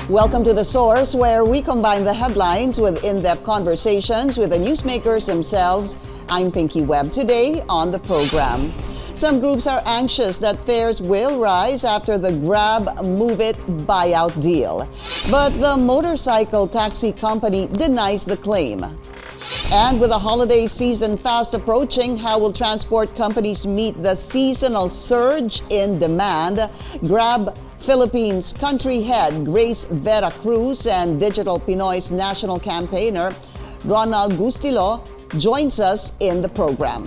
Welcome to The Source, where we combine the headlines with in-depth conversations with the newsmakers themselves. I'm Pinky Webb. Today on the program, some groups are anxious that fares will rise after the Grab Move It buyout deal. But the motorcycle taxi company denies the claim. And with the holiday season fast approaching, how will transport companies meet the seasonal surge in demand? Grab Philippines country head Vera Cruz and Digital Pinoys national campaigner Ronald Gustillo joins us in the program.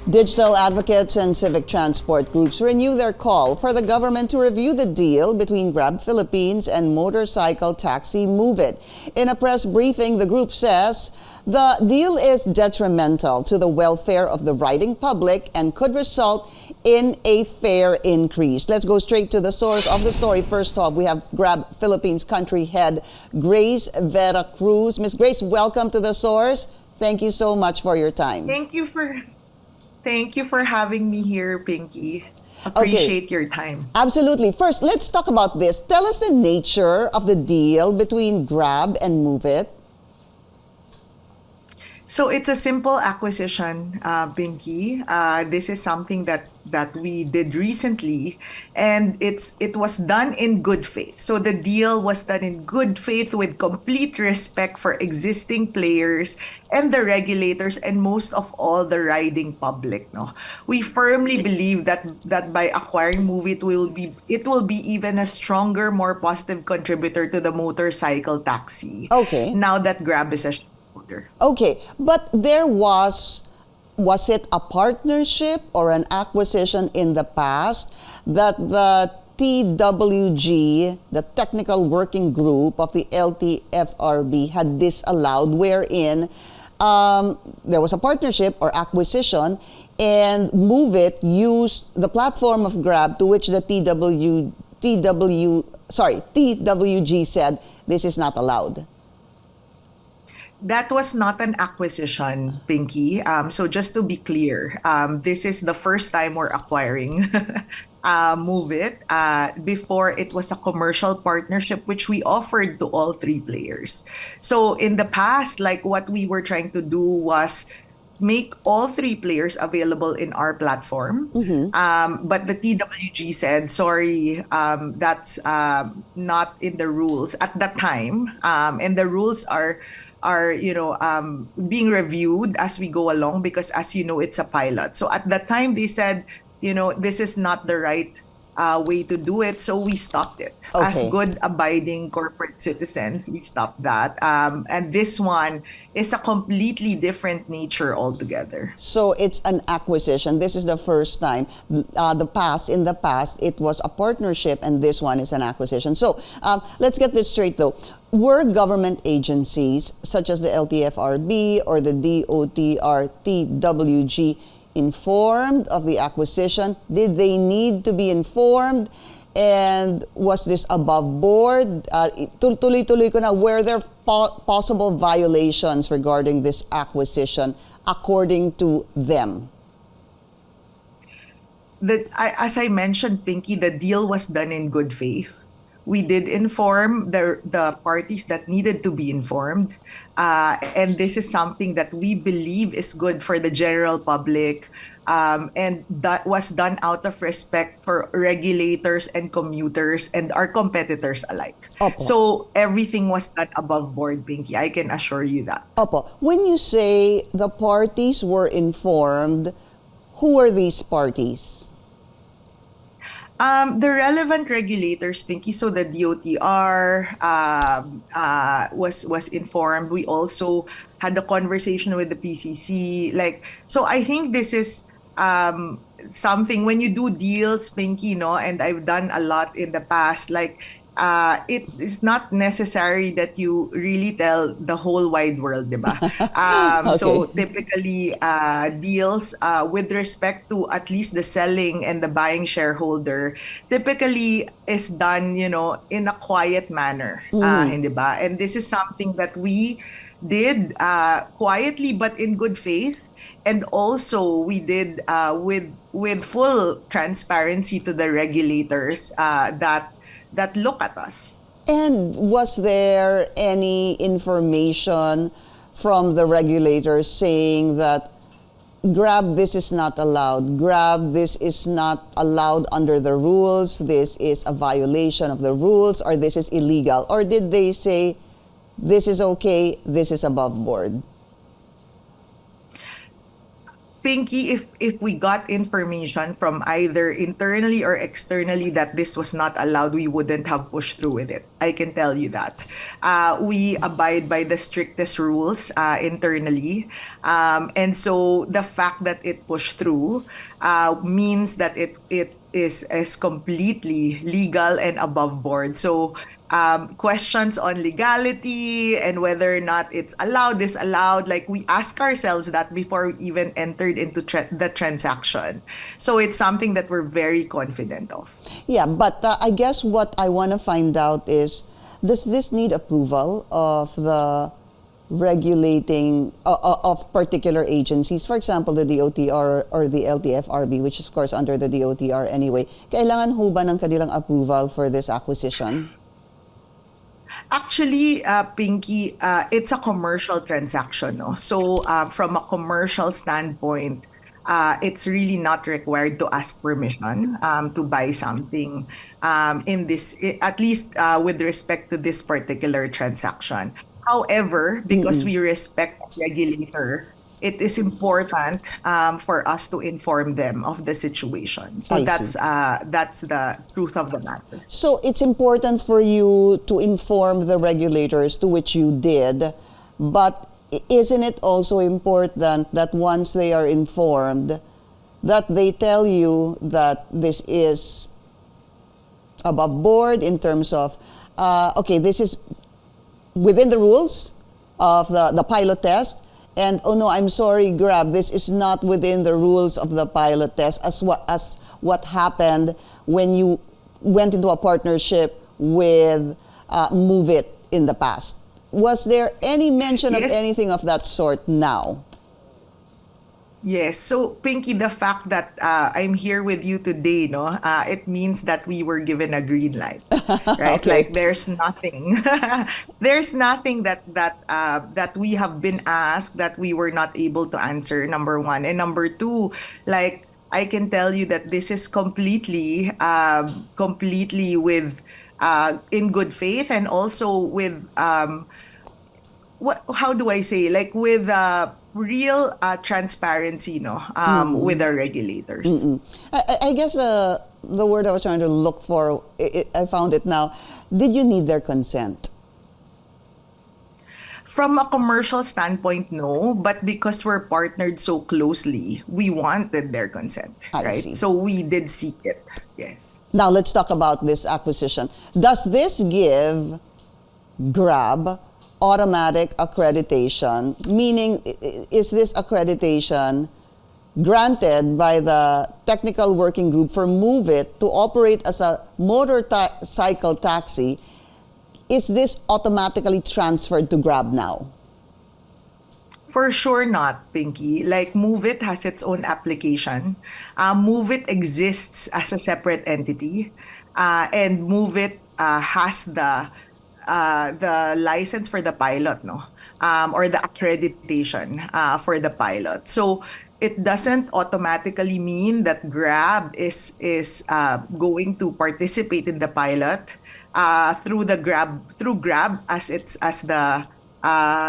Digital advocates and civic transport groups renew their call for the government to review the deal between Grab Philippines and motorcycle taxi Move It. In a press briefing, the group says the deal is detrimental to the welfare of the riding public and could result in a fare increase. Let's go straight to the source of the story. First off, we have Grab Philippines country head Vera Cruz. Ms. Grace, welcome to the source. Thank you so much for your time. Thank you for having me here, Pinky. Appreciate your time. Absolutely. First, let's talk about this. Tell us the nature of the deal between Grab and Move It. So it's a simple acquisition, Pinky. This is something that we did recently, and it was done in good faith. So the deal was done in good faith with complete respect for existing players and the regulators, and most of all the riding public. No, we firmly believe that by acquiring Move It will be even a stronger, more positive contributor to the motorcycle taxi. Okay. Now that Grab is a shareholder. Okay, but there was it a partnership or an acquisition in the past that the TWG, the Technical Working Group of the LTFRB, had disallowed, wherein there was a partnership or acquisition, and Move It used the platform of Grab, to which the TWG said this is not allowed. That was not an acquisition, Pinky. So just to be clear, this is the first time we're acquiring Move It. Before, it was a commercial partnership which we offered to all three players. So in the past, like, what we were trying to do was make all three players available in our platform. But the TWG said, sorry, that's not in the rules at that time. And the rules are being reviewed as we go along, because, as you know, it's a pilot. So at that time they said, this is not the right way to do it, so we stopped it. Okay. As good abiding corporate citizens, we stopped that. And this one is a completely different nature altogether. So it's an acquisition. This is the first time. In the past, it was a partnership, and this one is an acquisition. So let's get this straight, though. Were government agencies such as the LTFRB or the DOTR TWG informed of the acquisition? Did they need to be informed? And was this above board? Tuloy-tuloy ko na, were there possible violations regarding this acquisition according to them? As I mentioned, Pinky, the deal was done in good faith. We did inform the parties that needed to be informed. And this is something that we believe is good for the general public. And that was done out of respect for regulators and commuters and our competitors alike. Opo. So everything was done above board, Pinky. I can assure you that. Opo. When you say the parties were informed, who are these parties? The relevant regulators, Pinky, so the DOTR was informed. We also had a conversation with the PCC. So I think this is something, when you do deals, Pinky, and I've done a lot in the past, it is not necessary that you really tell the whole wide world, di ba? Okay. So typically, deals with respect to at least the selling and the buying shareholder typically is done, in a quiet manner, hindi ba? And this is something that we did quietly but in good faith. And also, we did with full transparency to the regulators that look at us. And was there any information from the regulators saying that Grab, this is not allowed. Grab, this is not allowed under the rules. This is a violation of the rules, or this is illegal? Or did they say, this is okay, this is above board? Pinky, if we got information from either internally or externally that this was not allowed, we wouldn't have pushed through with it. I can tell you that. We abide by the strictest rules internally. And so the fact that it pushed through means that it is completely legal and above board. So questions on legality and whether or not it's allowed, disallowed, like we ask ourselves that before we even entered into the transaction. So it's something that we're very confident of. Yeah, but I guess what I want to find out is, does this need approval of the regulating of particular agencies? For example, the DOTR or the LTFRB, which is of course under the DOTR anyway. Kailangan ho ba ng kanilang approval for this acquisition? Actually, Pinky, it's a commercial transaction, no? So, from a commercial standpoint, it's really not required to ask permission to buy something in this, at least with respect to this particular transaction. However, because we respect the regulator, it is important for us to inform them of the situation. So I that's the truth of the matter. So it's important for you to inform the regulators, to which you did, but isn't it also important that once they are informed, that they tell you that this is above board in terms of, okay, this is within the rules of the pilot test, and oh no, I'm sorry, Grab, this is not within the rules of the pilot test, as what happened when you went into a partnership with Move It in the past. Was there any mention of Yes. anything of that sort now? Yes. So, Pinky, the fact that I'm here with you today, no, it means that we were given a green light, right? Okay. Like there's nothing, there's nothing that we have been asked that we were not able to answer. Number one, and number two, like I can tell you that this is completely with in good faith, and also with how do I say, like with real transparency, no, with our regulators. I guess the word I was trying to look for, I found it now. Did you need their consent? From a commercial standpoint, no, but because we're partnered so closely, we wanted their consent, I right? see. So we did seek it. Yes. Now let's talk about this acquisition. Does this give Grab automatic accreditation? Meaning, is this accreditation granted by the technical working group for Move It to operate as a motorcycle taxi? Is this automatically transferred to Grab now? For sure not, Pinky. Like Move It has its own application. Move It exists as a separate entity, and Move It has the license for the pilot, no, or the accreditation for the pilot. So it doesn't automatically mean that Grab is going to participate in the pilot through Grab as the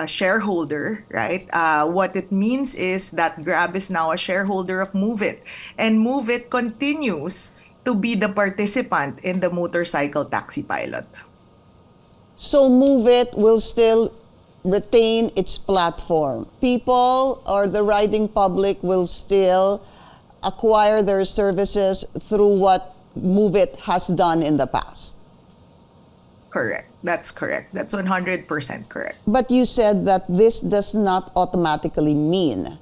shareholder, right? What it means is that Grab is now a shareholder of Move It, and Move It continues to be the participant in the motorcycle taxi pilot. So Move It will still retain its platform. People or the riding public will still acquire their services through what Move It has done in the past. Correct. That's correct. That's 100% correct. But you said that this does not automatically mean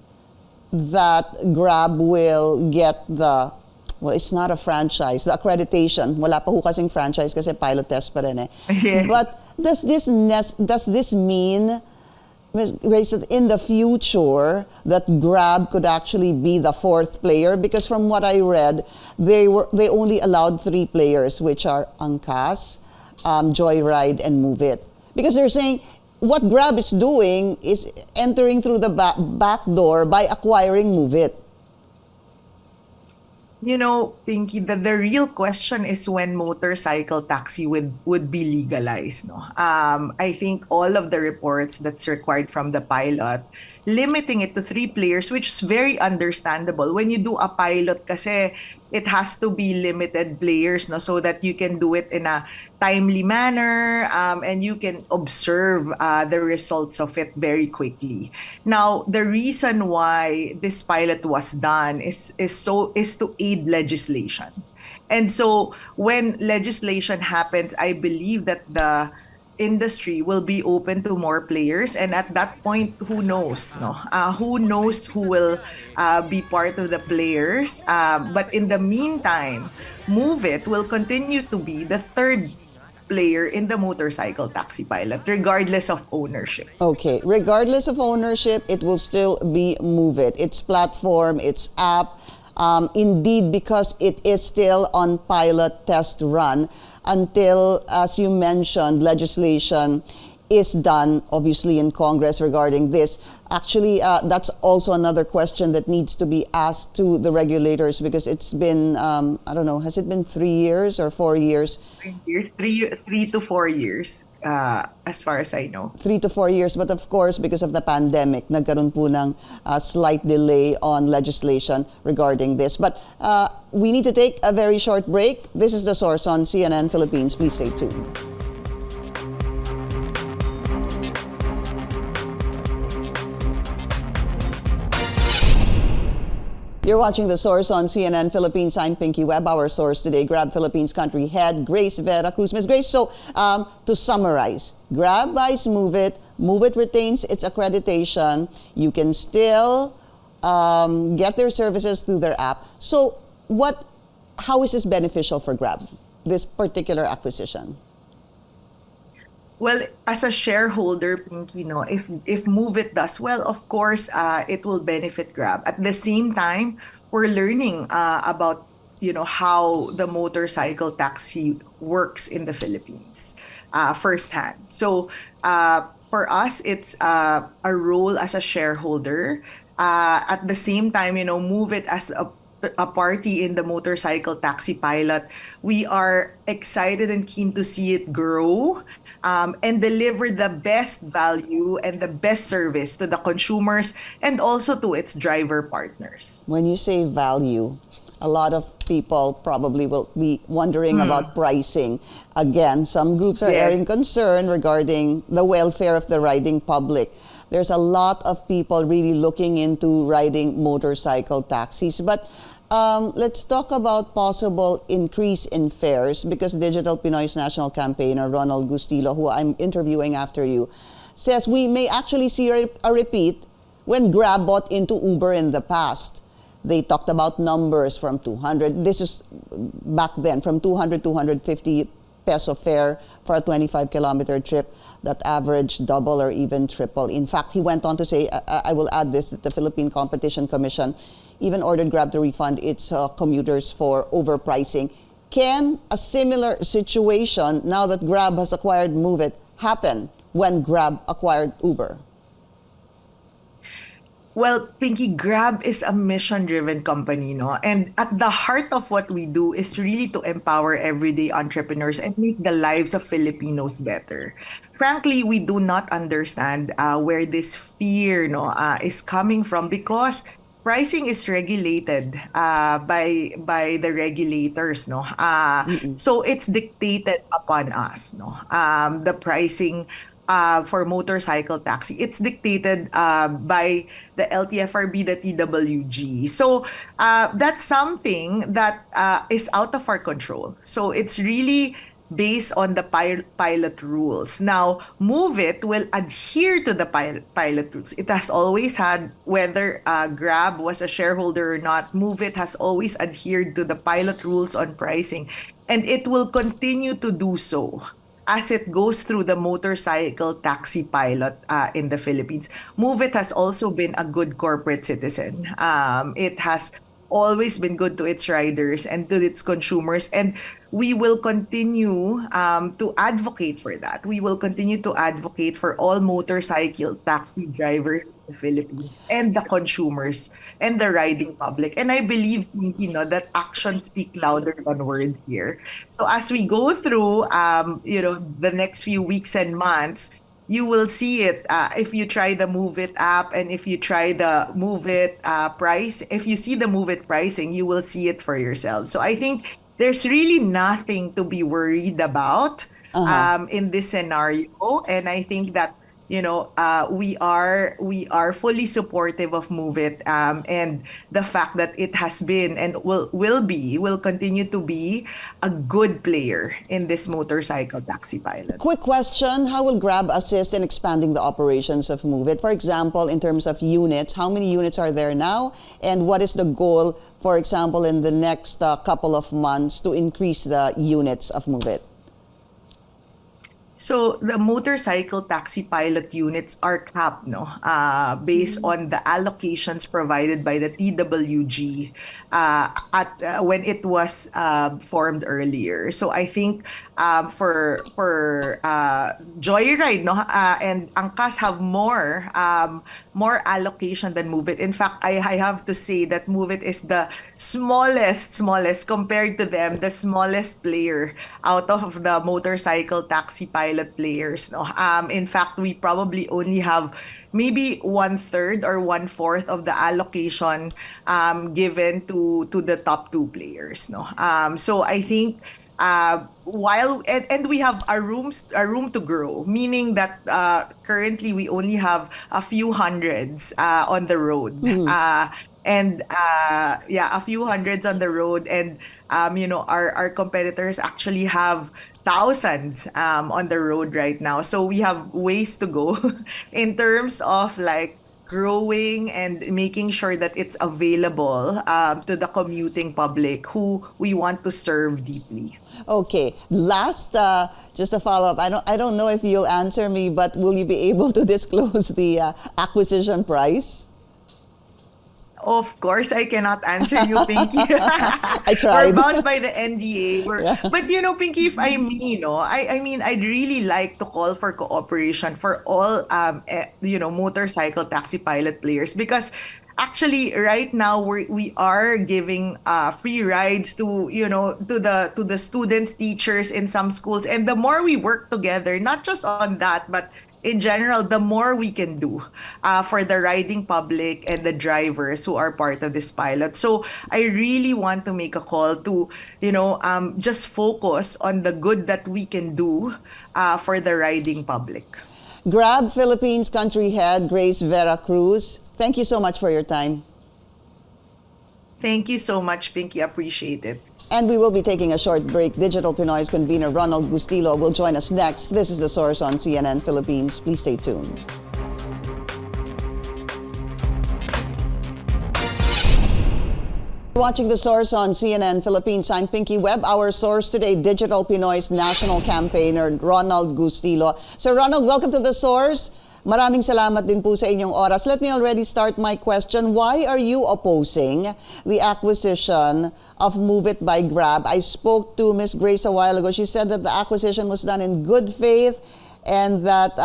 that Grab will get the, well, it's not a franchise, the accreditation. Wala pa ho kasing franchise kasi pilot test pa rin eh. Yes. But does this mean, Ms. Grace, that in the future that Grab could actually be the fourth player? Because from what I read, they only allowed three players, which are Angkas, Joyride, and Move It. Because they're saying what Grab is doing is entering through the back door by acquiring Move It. You know, Pinky, the real question is when motorcycle taxi would be legalized. No, I think all of the reports that's required from the pilot, limiting it to three players, which is very understandable. When you do a pilot, kasi it has to be limited players, no, so that you can do it in a timely manner, and you can observe the results of it very quickly. Now, the reason why this pilot was done is to aid legislation. And so when legislation happens, I believe that the industry will be open to more players, and at that point, who knows, no, who knows who will be part of the players, but in the meantime, Move It will continue to be the third player in the motorcycle taxi pilot, regardless of ownership. Okay, regardless of ownership, it will still be Move It. Its platform, its app, indeed, because it is still on pilot test run until, as you mentioned, legislation is done, obviously, in Congress regarding this. Actually, that's also another question that needs to be asked to the regulators, because it's been, I don't know, has it been 3 years or 4 years? 3 years, 3 to 4 years, as far as I know. 3 to 4 years, but of course, because of the pandemic, nagkaroon po ng slight delay on legislation regarding this. But we need to take a very short break. This is The Source on CNN Philippines. Please stay tuned. You're watching The Source on CNN Philippines. I'm Pinky Webb. Our source today, Grab Philippines Country Head, Grace Vera Cruz. Ms. Grace, so to summarize, Grab buys Move It retains its accreditation. You can still get their services through their app. So how is this beneficial for Grab, this particular acquisition? Well, as a shareholder, Pinky, no, if Move It does well, of course, it will benefit Grab. At the same time, we're learning about how the motorcycle taxi works in the Philippines firsthand. So for us, it's a role as a shareholder. At the same time, Move It as a party in the motorcycle taxi pilot. We are excited and keen to see it grow. And deliver the best value and the best service to the consumers and also to its driver partners. When you say value, a lot of people probably will be wondering about pricing. Again, some groups are airing concern regarding the welfare of the riding public. There's a lot of people really looking into riding motorcycle taxis. But let's talk about possible increase in fares, because Digital Pinoys national campaigner Ronald Gustillo, who I'm interviewing after you, says we may actually see a repeat when Grab bought into Uber in the past. They talked about numbers from 200, this is back then, from 200, 250 peso fare for a 25-kilometer trip that averaged double or even triple. In fact, he went on to say, I will add this, that the Philippine Competition Commission even ordered Grab to refund its commuters for overpricing. Can a similar situation, now that Grab has acquired Move It, happen when Grab acquired Uber? Well, Pinky, Grab is a mission-driven company, no? And at the heart of what we do is really to empower everyday entrepreneurs and make the lives of Filipinos better. Frankly, we do not understand where this fear, is coming from, because pricing is regulated by the regulators, no. So it's dictated upon us, no. The pricing for motorcycle taxi, it's dictated by the LTFRB, the TWG. So that's something that is out of our control. So it's really based on the pilot rules. Now, Move It will adhere to the pilot rules. It has always had, whether Grab was a shareholder or not, Move It has always adhered to the pilot rules on pricing, and it will continue to do so as it goes through the motorcycle taxi pilot in the Philippines. Move It has also been a good corporate citizen. It has always been good to its riders and to its consumers. And we will continue to advocate for that. We will continue to advocate for all motorcycle taxi drivers in the Philippines and the consumers and the riding public. And I believe, that actions speak louder than words here. So as we go through, the next few weeks and months, you will see it if you try the Move It app, and if you try the Move It price. If you see the Move It pricing, you will see it for yourself. So I think there's really nothing to be worried about Uh-huh. in this scenario, and I think that we are fully supportive of Move It, and the fact that it has been and will continue to be a good player in this motorcycle taxi pilot. Quick question, how will Grab assist in expanding the operations of Move It? For example, in terms of units, how many units are there now? And what is the goal, for example, in the next couple of months to increase the units of Move It? So the motorcycle taxi pilot units are capped, no, based on the allocations provided by the TWG at when it was formed earlier. So I think for Joyride, no, and Angkas have more allocation than Move It. In fact, I have to say that Move It is the smallest compared to them, the smallest player out of the motorcycle taxi pilot players. No, in fact, we probably only have maybe 1/3 or 1/4 of the allocation given to the top two players. No, so I think while and we have a room to grow, meaning that currently we only have a few hundreds on the road. And yeah, a few hundreds on the road, and our competitors actually have thousands on the road right now. So we have ways to go in terms of like growing and making sure that it's available to the commuting public who we want to serve deeply. Okay, last, just a follow-up. I don't know if you'll answer me, but will you be able to disclose the acquisition price? Of course, I cannot answer you, Pinky. I We're tried. bound by the NDA. Yeah. But Pinky, if I may, I mean, I'd really like to call for cooperation for all, motorcycle taxi pilot players, because actually right now we are giving free rides to the students, teachers in some schools, and the more we work together, not just on that, but in general, the more we can do for the riding public and the drivers who are part of this pilot. So I really want to make a call to, just focus on the good that we can do for the riding public. Grab Philippines country head Grace Vera Cruz, thank you so much for your time. Thank you so much, Pinky. Appreciate it. And we will be taking a short break. Digital Pinoys convener Ronald Gustillo will join us next. This is The Source on CNN Philippines. Please stay tuned. Watching The Source on CNN Philippines, I'm Pinky Webb. Our source today, Digital Pinoy's national campaigner Ronald Gustillo. So Ronald, welcome to The Source. Maraming salamat din po sa inyong oras. Let me already start my question. Why are you opposing the acquisition of Move It by Grab? I spoke to Ms. Grace a while ago. She said that the acquisition was done in good faith and that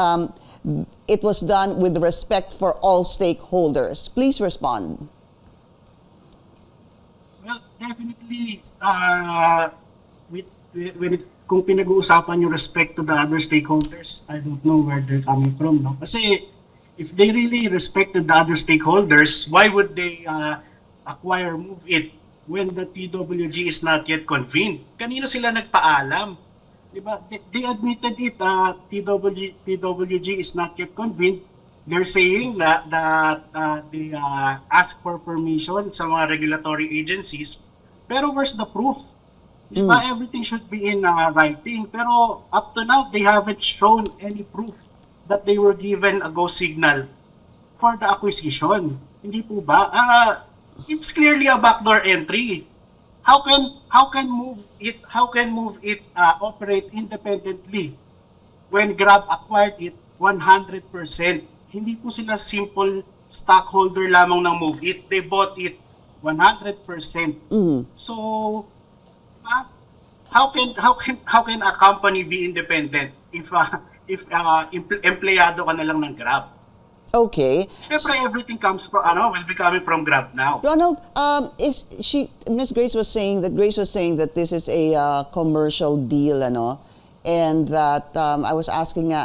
it was done with respect for all stakeholders. Please respond. Well, definitely, kung pinag-uusapan yung respect to the other stakeholders, I don't know where they're coming from, no? Kasi if they really respected the other stakeholders, why would they acquire Move It when the TWG is not yet convened? Kanino sila nagpaalam? Diba? They admitted it, TWG is not yet convened. They're saying that they ask for permission sa mga regulatory agencies. Pero where's the proof? Di ba, everything should be in writing. Pero up to now, they haven't shown any proof that they were given a go signal for the acquisition. Hindi po ba? It's clearly a backdoor entry. How can move it operate independently when Grab acquired it 100%? Hindi po sila simple stockholder lamang ng Move It. They bought it 100%. So how can a company be independent if empleyado ka na lang ng Grab? Okay. Siyempre, everything comes from will be coming from Grab now. Ronald, Miss Grace was saying that this is a commercial deal, and that I was asking,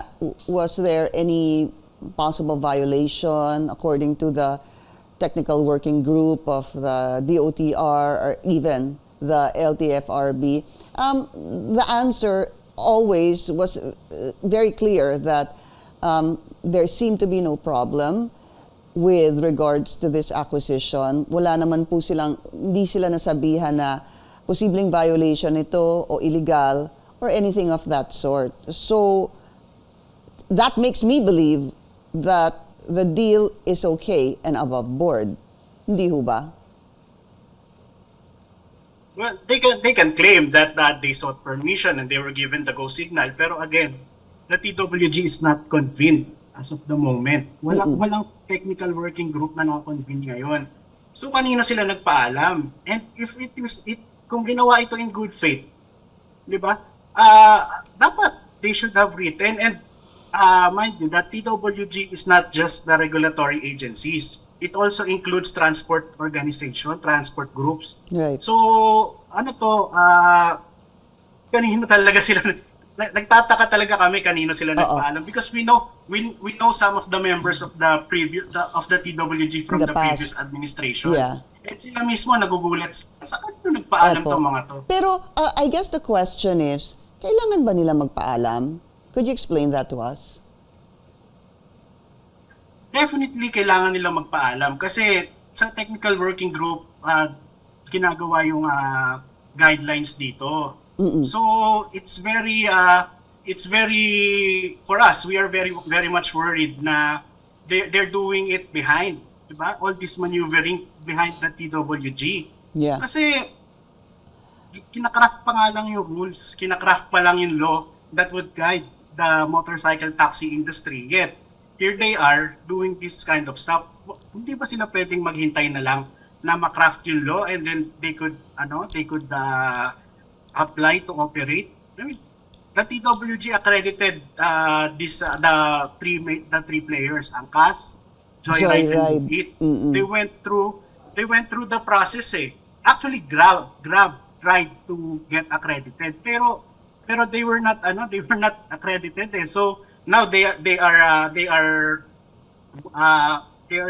was there any possible violation according to the technical working group of the DOTR or even the LTFRB? The answer always was very clear that there seemed to be no problem with regards to this acquisition. Wala naman po hindi sila nasabihan na posibleng violation ito o illegal or anything of that sort. So that makes me believe that the deal is okay and above board. Hindi ho ba? Well, they can claim that they sought permission and they were given the go signal. Pero again, the TWG is not convened as of the moment. Walang technical working group na naka-convene ngayon. So kanino sila nagpaalam? And if kung ginawa ito in good faith, di ba? Dapat they should have written. And mind you, that TWG is not just the regulatory agencies. It also includes transport organization, transport groups. Right. So kanino talaga sila nagtataka talaga kami kanino sila nagpaalam, because we know some of the members of the TWG from the previous administration. Yeah. At sila mismo nagugulat sa kanino nagpaalam tong mga to. Pero I guess the question is, kailangan ba nila magpaalam? Could you explain that to us? Definitely kailangan nila magpaalam kasi sa technical working group ginagawa yung guidelines dito. So it's very for us, we are very very much worried na they're doing it behind, diba? All this maneuvering behind the TWG. Yeah. Kasi kinakraft pa nga lang yung rules, kinakraft pa lang yung law that would guide the motorcycle taxi industry. Yet here they are doing this kind of stuff. Hindi ba sila pwedeng maghintay na lang na makraft yung law and then they could apply to operate? I mean, the TWG accredited the three players, Angkas, Joyride, and Move It. They went through the process. Actually, Grab tried to get accredited, pero they were not accredited. So now they are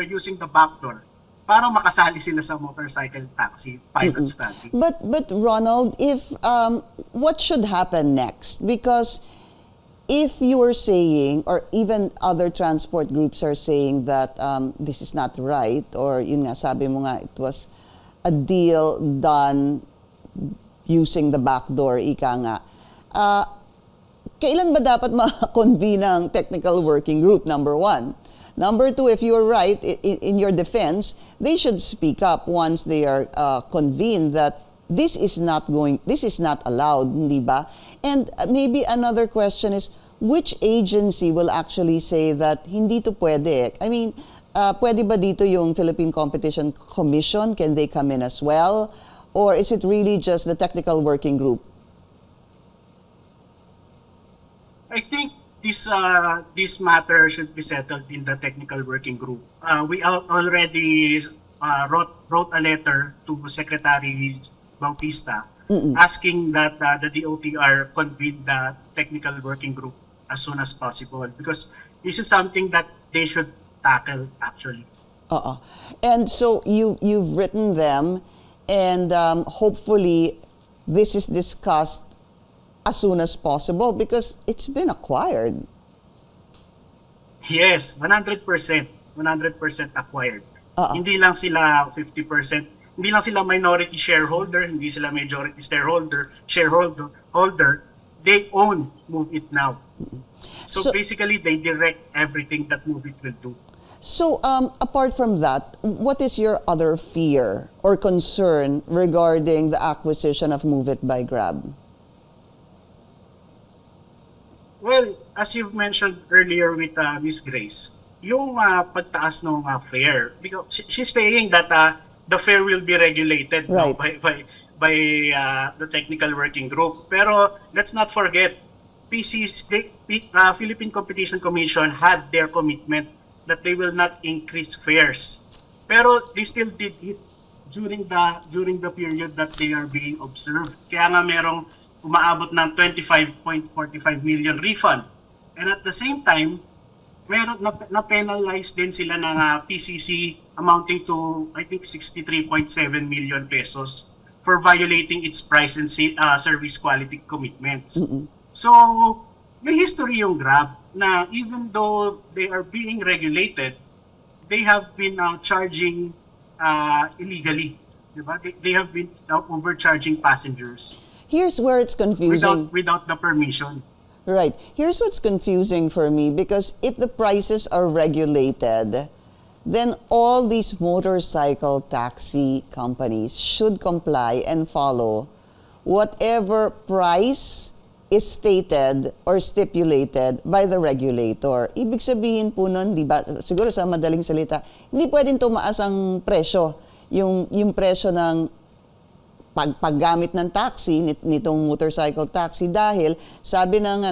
using the backdoor para makasali sila sa motorcycle taxi pilot study. But Ronald, if what should happen next? Because if you are saying, or even other transport groups are saying that this is not right, or yun nga, sabi mo nga, it was a deal done using the back door, ika nga. Kailan ba dapat ma-convene ang technical working group, number one? Number two, if you're right, in your defense, they should speak up once they are convened that this is not allowed, hindi ba? And maybe another question is, which agency will actually say that hindi to pwede? I mean, pwede ba dito yung Philippine Competition Commission? Can they come in as well? Or is it really just the technical working group? I think this matter should be settled in the technical working group. We already wrote a letter to Secretary Bautista asking that the DOTR convene the technical working group as soon as possible, because this is something that they should tackle actually. And so you've written them, and hopefully this is discussed as soon as possible because it's been acquired. Yes, 100% acquired. Hindi lang sila 50%. hindi lang sila minority shareholder, hindi sila majority shareholder, they own Move It Now. So basically, they direct everything that Move It will do. So, apart from that, what is your other fear or concern regarding the acquisition of Move It by Grab? Well, as you've mentioned earlier with Miss Grace, yung pagtaas ng fare, because she's saying that the fare will be regulated Right. by the technical working group. Pero let's not forget, Philippine Competition Commission had their commitment that they will not increase fares. Pero they still did it during the period that they are being observed. Kaya nga merong umaabot ng 25.45 million refund. And at the same time, meron na penalize din sila ng PCC amounting to I think 63.7 million pesos for violating its price and service quality commitments. So, may history yung Grab na even though they are being regulated, they have been charging illegally. Diba? They have been overcharging passengers. Here's where it's confusing. Without the permission. Right. Here's what's confusing for me, because if the prices are regulated, then all these motorcycle taxi companies should comply and follow whatever price is stated or stipulated by the regulator. Ibig sabihin po nun, di ba, siguro sa madaling salita, hindi pwedeng tumaas ang presyo. Yung presyo ng paggamit ng taxi, nitong motorcycle taxi, dahil sabi ng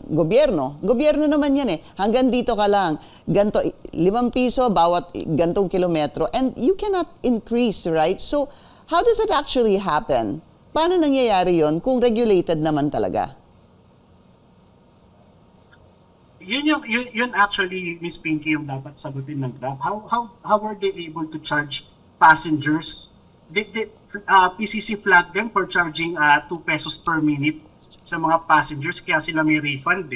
gobyerno naman yan hanggang dito ka lang, ganto 5 piso bawat gantong kilometro, and you cannot increase, right? So how does it actually happen? Paano nangyayari yon kung regulated naman talaga? Yun actually, Miss Pinky, yung dapat sagutin ng Grab. How are they able to charge passengers? PCC flagged them for charging 2 pesos per minute sa mga passengers, kaya sila may refund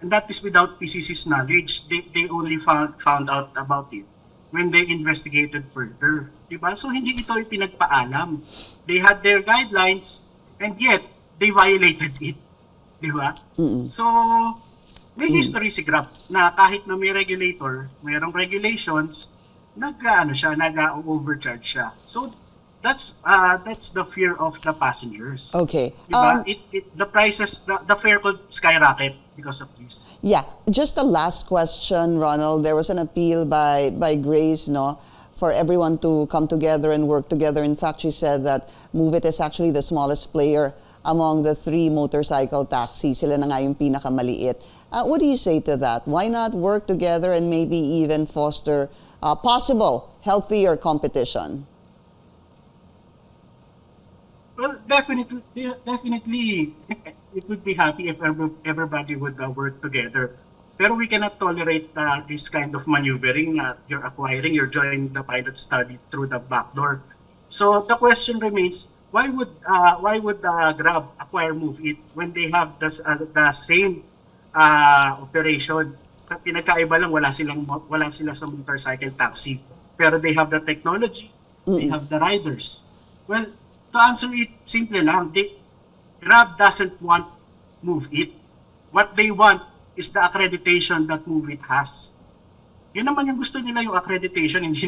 And that is without PCC's knowledge. They only found out about it when they investigated further. Diba? So hindi ito yung pinagpaalam. They had their guidelines and yet they violated it. Diba? So may history si Grab na kahit na may regulator, mayroong regulations, nag-overcharge siya. So that's the fear of the passengers. Okay. Diba? The prices, the fare could skyrocket because of this. Yeah, just a last question, Ronald. There was an appeal by Grace, for everyone to come together and work together. In fact, she said that Move It is actually the smallest player among the 3 motorcycle taxis. Sila na nga yung pinakamaliit. What do you say to that? Why not work together and maybe even foster possible healthier competition? Well, definitely, it would be happy if everybody would work together. Pero we cannot tolerate this kind of maneuvering. You're joining the pilot study through the back door. So the question remains: why would Grab acquire Move It when they have the same operation? Pinagkaiba lang, wala sila sa motorcycle taxi, pero they have the technology, they have the riders. Well, to answer it simple lang, Grab doesn't want Move It. What they want is the accreditation that Move It has. Yun naman yung gusto nila, yung accreditation, hindi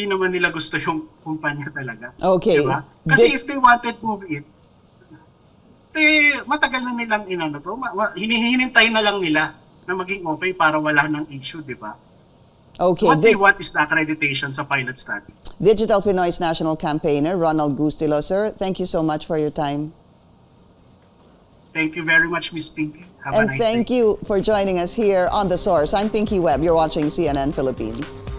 naman nila gusto yung kumpanya talaga. Okay. Diba? Kasi if they wanted Move It, matagal na nilang hinihintay na lang nila na maging okay para wala ng issue, di ba? Okay. What they want is the accreditation sa pilot study. Digital Pinoys National Campaigner Ronald Gustillo, sir, thank you so much for your time. Thank you very much, Ms. Pinky. Have a And nice thank day. you for joining us here on The Source. I'm Pinky Webb. You're watching CNN Philippines.